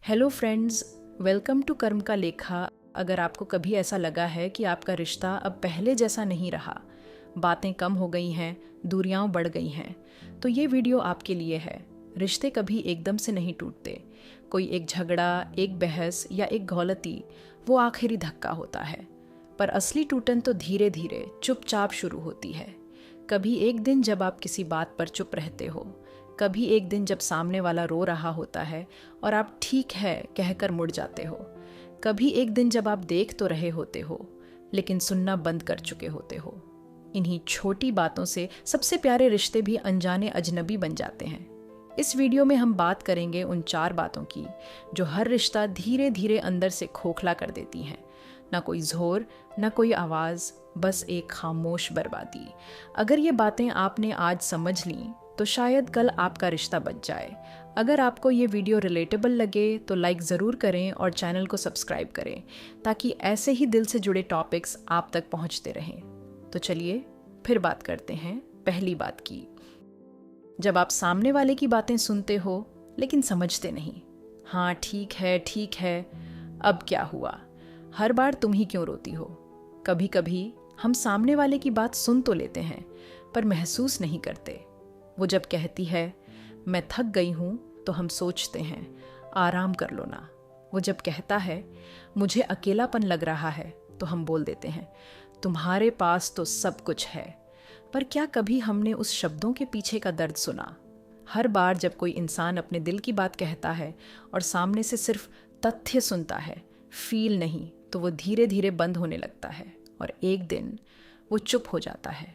Hello friends, welcome to कर्म का लेखा। अगर आपको कभी ऐसा लगा है कि आपका रिश्ता अब पहले जैसा नहीं रहा, बातें कम हो गई हैं, दूरियां बढ़ गई हैं, तो ये वीडियो आपके लिए है। रिश्ते कभी एकदम से नहीं टूटते। कोई एक झगड़ा, एक बहस या एक गलती वो आखिरी धक्का होता है। पर असली टूटन तो धीरे धीरे चुपचाप शुरू होती है। कभी एक दिन जब आप किसी बात पर चुप रहते हो, कभी एक दिन जब सामने वाला रो रहा होता है और आप ठीक है कहकर मुड़ जाते हो, कभी एक दिन जब आप देख तो रहे होते हो लेकिन सुनना बंद कर चुके होते हो। इन्हीं छोटी बातों से सबसे प्यारे रिश्ते भी अनजाने अजनबी बन जाते हैं। इस वीडियो में हम बात करेंगे उन 4 बातों की जो हर रिश्ता धीरे धीरे अंदर से खोखला कर देती हैं। ना कोई जोर, ना कोई आवाज़, बस एक खामोश बर्बादी। अगर ये बातें आपने आज समझ लीं तो शायद कल आपका रिश्ता बच जाए। अगर आपको ये वीडियो रिलेटेबल लगे तो लाइक ज़रूर करें और चैनल को सब्सक्राइब करें ताकि ऐसे ही दिल से जुड़े टॉपिक्स आप तक पहुंचते रहें। तो चलिए फिर बात करते हैं पहली बात की। जब आप सामने वाले की बातें सुनते हो लेकिन समझते नहीं, हाँ ठीक है, अब क्या हुआ, हर बार तुम ही क्यों रोती हो। कभी कभी हम सामने वाले की बात सुन तो लेते हैं पर महसूस नहीं करते। वो जब कहती है मैं थक गई हूँ तो हम सोचते हैं आराम कर लो ना। वो जब कहता है मुझे अकेलापन लग रहा है तो हम बोल देते हैं तुम्हारे पास तो सब कुछ है। पर क्या कभी हमने उस शब्दों के पीछे का दर्द सुना? हर बार जब कोई इंसान अपने दिल की बात कहता है और सामने से सिर्फ तथ्य सुनता है, फील नहीं, तो वो धीरे धीरे बंद होने लगता है और एक दिन वो चुप हो जाता है।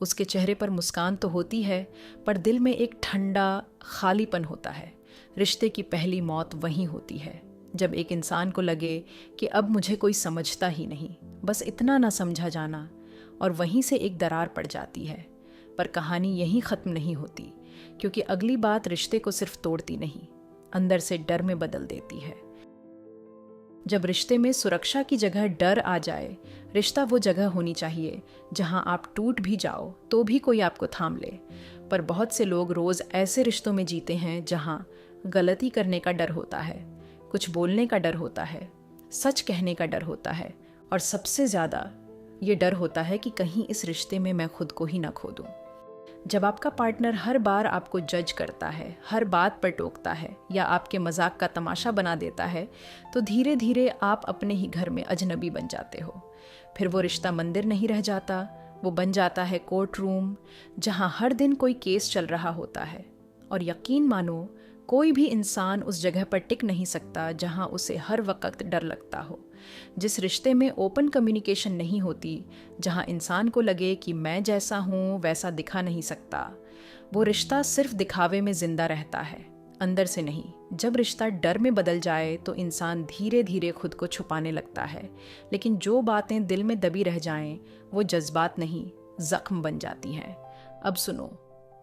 उसके चेहरे पर मुस्कान तो होती है पर दिल में एक ठंडा खालीपन होता है। रिश्ते की पहली मौत वहीं होती है जब एक इंसान को लगे कि अब मुझे कोई समझता ही नहीं, बस इतना ना समझा जाना, और वहीं से एक दरार पड़ जाती है। पर कहानी यहीं ख़त्म नहीं होती, क्योंकि अगली बात रिश्ते को सिर्फ तोड़ती नहीं, अंदर से डर में बदल देती है। जब रिश्ते में सुरक्षा की जगह डर आ जाए, रिश्ता वो जगह होनी चाहिए जहां आप टूट भी जाओ तो भी कोई आपको थाम ले। पर बहुत से लोग रोज़ ऐसे रिश्तों में जीते हैं जहां गलती करने का डर होता है, कुछ बोलने का डर होता है, सच कहने का डर होता है, और सबसे ज़्यादा ये डर होता है कि कहीं इस रिश्ते में मैं खुद को ही ना खो दूँ। जब आपका पार्टनर हर बार आपको जज करता है, हर बात पर टोकता है या आपके मजाक का तमाशा बना देता है, तो धीरे धीरे आप अपने ही घर में अजनबी बन जाते हो। फिर वो रिश्ता मंदिर नहीं रह जाता, वो बन जाता है कोर्ट रूम, जहाँ हर दिन कोई केस चल रहा होता है। और यकीन मानो, कोई भी इंसान उस जगह पर टिक नहीं सकता जहाँ उसे हर वक्त डर लगता हो। जिस रिश्ते में ओपन कम्युनिकेशन नहीं होती, जहाँ इंसान को लगे कि मैं जैसा हूँ वैसा दिखा नहीं सकता, वो रिश्ता सिर्फ दिखावे में जिंदा रहता है, अंदर से नहीं। जब रिश्ता डर में बदल जाए तो इंसान धीरे धीरे खुद को छुपाने लगता है, लेकिन जो बातें दिल में दबी रह जाएं, वो जज्बात नहीं, जख्म बन जाती हैं। अब सुनो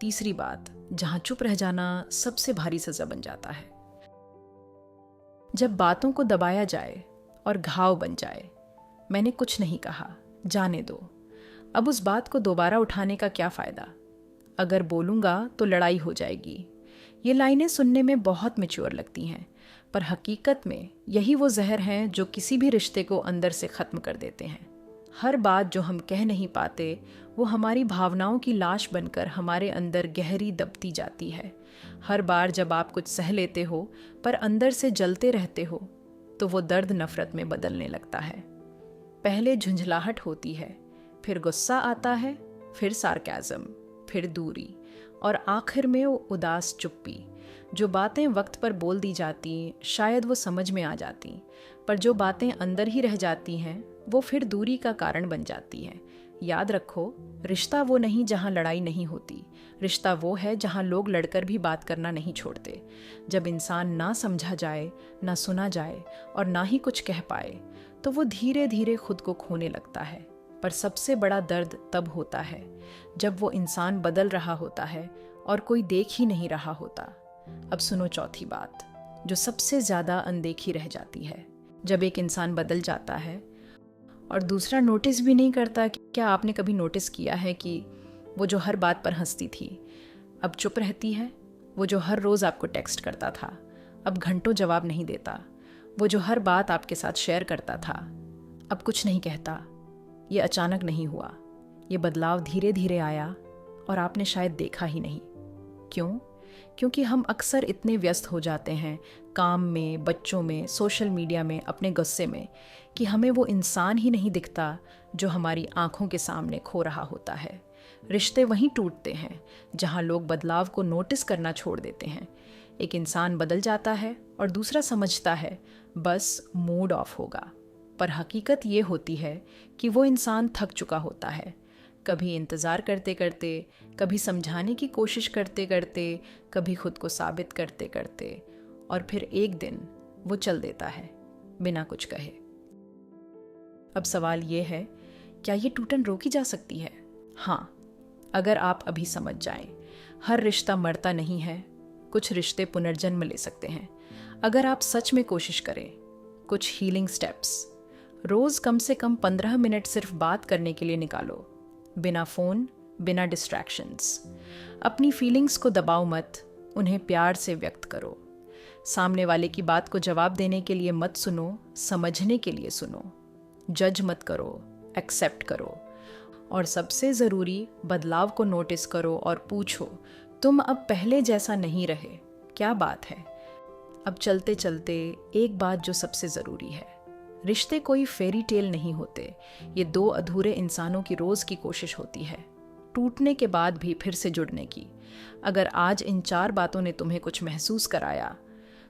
तीसरी बात, जहाँ चुप रह जाना सबसे भारी सजा बन जाता है। जब बातों को दबाया जाए और घाव बन जाए, मैंने कुछ नहीं कहा, जाने दो, अब उस बात को दोबारा उठाने का क्या फ़ायदा, अगर बोलूँगा तो लड़ाई हो जाएगी। ये लाइनें सुनने में बहुत मैच्योर लगती हैं, पर हकीकत में यही वो जहर हैं जो किसी भी रिश्ते को अंदर से ख़त्म कर देते हैं। हर बात जो हम कह नहीं पाते, वो हमारी भावनाओं की लाश बनकर हमारे अंदर गहरी दबती जाती है। हर बार जब आप कुछ सह लेते हो पर अंदर से जलते रहते हो, तो वो दर्द नफरत में बदलने लगता है। पहले झुंझलाहट होती है, फिर गुस्सा आता है, फिर सार्केज़म, फिर दूरी, और आखिर में वो उदास चुप्पी। जो बातें वक्त पर बोल दी जाती शायद वो समझ में आ जाती, पर जो बातें अंदर ही रह जाती हैं वो फिर दूरी का कारण बन जाती हैं। याद रखो, रिश्ता वो नहीं जहाँ लड़ाई नहीं होती, रिश्ता वो है जहाँ लोग लड़कर भी बात करना नहीं छोड़ते। जब इंसान ना समझा जाए, ना सुना जाए और ना ही कुछ कह पाए, तो वो धीरे धीरे खुद को खोने लगता है। पर सबसे बड़ा दर्द तब होता है जब वो इंसान बदल रहा होता है और कोई देख ही नहीं रहा होता। अब सुनो चौथी बात, जो सबसे ज़्यादा अनदेखी रह जाती है। जब एक इंसान बदल जाता है और दूसरा नोटिस भी नहीं करता। क्या आपने कभी नोटिस किया है कि वो जो हर बात पर हंसती थी अब चुप रहती है? वो जो हर रोज़ आपको टेक्स्ट करता था अब घंटों जवाब नहीं देता। वो जो हर बात आपके साथ शेयर करता था, अब कुछ नहीं कहता। ये अचानक नहीं हुआ, ये बदलाव धीरे धीरे आया और आपने शायद देखा ही नहीं। क्यों? क्योंकि हम अक्सर इतने व्यस्त हो जाते हैं काम में, बच्चों में, सोशल मीडिया में, अपने गुस्से में, कि हमें वो इंसान ही नहीं दिखता जो हमारी आंखों के सामने खो रहा होता है। रिश्ते वहीं टूटते हैं जहां लोग बदलाव को नोटिस करना छोड़ देते हैं। एक इंसान बदल जाता है और दूसरा समझता है बस मूड ऑफ होगा, पर हकीकत ये होती है कि वो इंसान थक चुका होता है। कभी इंतज़ार करते करते, कभी समझाने की कोशिश करते करते, कभी खुद को साबित करते करते, और फिर एक दिन वो चल देता है बिना कुछ कहे। अब सवाल ये है, क्या ये टूटन रोकी जा सकती है? हाँ, अगर आप अभी समझ जाएं। हर रिश्ता मरता नहीं है, कुछ रिश्ते पुनर्जन्म ले सकते हैं अगर आप सच में कोशिश करें। कुछ हीलिंग स्टेप्स रोज़ कम से कम 15 मिनट सिर्फ बात करने के लिए निकालो, बिना फ़ोन, बिना डिस्ट्रैक्शंस। अपनी फीलिंग्स को दबाओ मत, उन्हें प्यार से व्यक्त करो। सामने वाले की बात को जवाब देने के लिए मत सुनो, समझने के लिए सुनो। जज मत करो, एक्सेप्ट करो। और सबसे ज़रूरी, बदलाव को नोटिस करो और पूछो, तुम अब पहले जैसा नहीं रहे, क्या बात है? अब चलते चलते एक बात जो सबसे ज़रूरी है, रिश्ते कोई फेरी टेल नहीं होते। ये दो अधूरे इंसानों की रोज़ की कोशिश होती है, टूटने के बाद भी फिर से जुड़ने की। अगर आज इन 4 बातों ने तुम्हें कुछ महसूस कराया,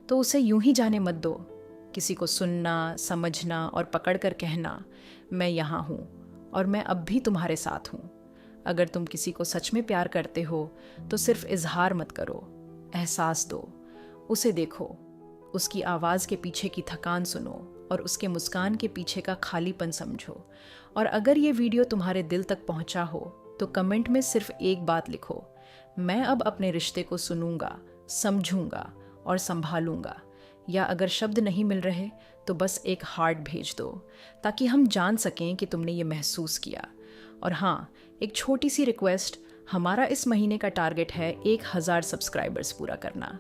तो उसे यूं ही जाने मत दो। किसी को सुनना, समझना और पकड़कर कहना, मैं यहाँ हूँ और मैं अब भी तुम्हारे साथ हूँ। अगर तुम किसी को सच में प्यार करते हो, तो सिर्फ इजहार मत करो, एहसास दो। उसे देखो, उसकी आवाज़ के पीछे की थकान सुनो और उसके मुस्कान के पीछे का खालीपन समझो। और अगर ये वीडियो तुम्हारे दिल तक पहुंचा हो, तो कमेंट में सिर्फ एक बात लिखो, मैं अब अपने रिश्ते को सुनूंगा, समझूंगा और संभालूंगा। या अगर शब्द नहीं मिल रहे, तो बस एक हार्ट भेज दो, ताकि हम जान सकें कि तुमने ये महसूस किया। और हाँ, एक छोटी सी रिक्वेस्ट, हमारा इस महीने का टारगेट है 1000 सब्सक्राइबर्स पूरा करना।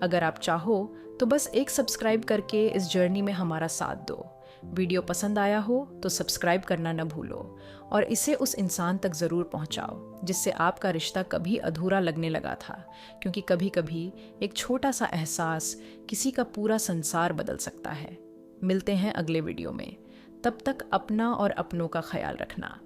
अगर आप चाहो तो बस एक सब्सक्राइब करके इस जर्नी में हमारा साथ दो। वीडियो पसंद आया हो तो सब्सक्राइब करना न भूलो और इसे उस इंसान तक ज़रूर पहुंचाओ जिससे आपका रिश्ता कभी अधूरा लगने लगा था, क्योंकि कभी कभी एक छोटा सा एहसास किसी का पूरा संसार बदल सकता है। मिलते हैं अगले वीडियो में, तब तक अपना और अपनों का ख्याल रखना।